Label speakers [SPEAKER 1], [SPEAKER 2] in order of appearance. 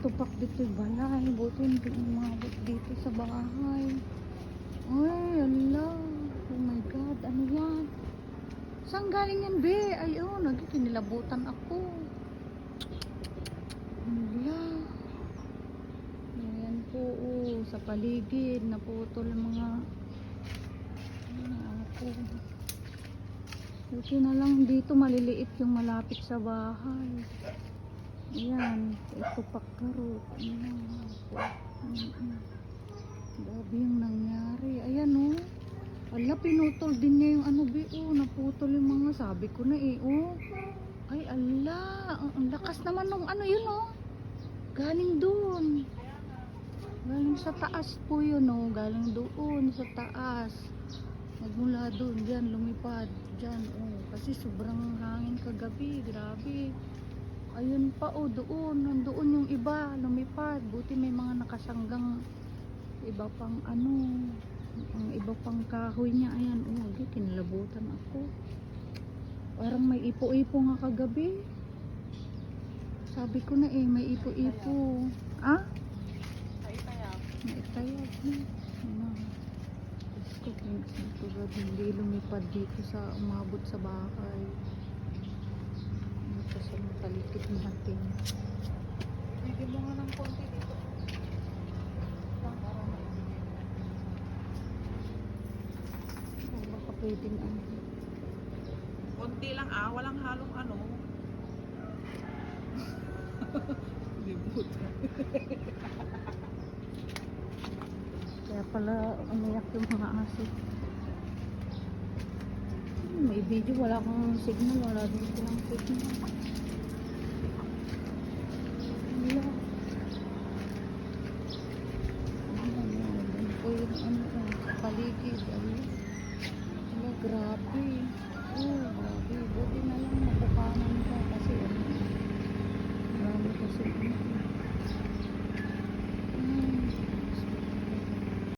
[SPEAKER 1] tupak dito yung balay. Buti hindi umabot dito sa bahay. Ay, ala. Oh my God, ano yan? Saan galing yan, be? Ayun, kinilabutan ako. Ala. Ayan po, oh, sa paligid, naputol ang mga ako. Buti na lang dito maliliit yung malapit sa bahay. Ayan, ito pakaro. Ayan, grabe yung nangyari. Ayan oh. Ala, pinutol din niya yung ano naputol yung mga sabi ko na Ay ala, ang lakas naman ng ano yun oh. Galing doon. Galing sa taas po yun oh. Galing doon sa taas. Nagmula doon, dyan, lumipad. Dyan, oh. Kasi sobrang hangin kagabi. Grabe. Ayun pa, oh, doon. Nandoon yung iba, lumipad. Buti may mga nakasanggang iba pang ano. Ang iba pang kahoy niya. Ayan, oh, kinalabutan ako. Parang may ipo-ipo nga kagabi. Sabi ko na may ipo-ipo. Ah? Naitayag. Ano? Hindi lumipad dito sa umabot sa bahay. Ito sa matalikid natin.
[SPEAKER 2] Hindi mo nga ng konti dito.
[SPEAKER 1] Baka pwedeng ano.
[SPEAKER 2] Konti lang walang halong ano. Libut.
[SPEAKER 1] Kaya pala umiyak yung mga aso. May video, wala akong signal, wala din silang signal.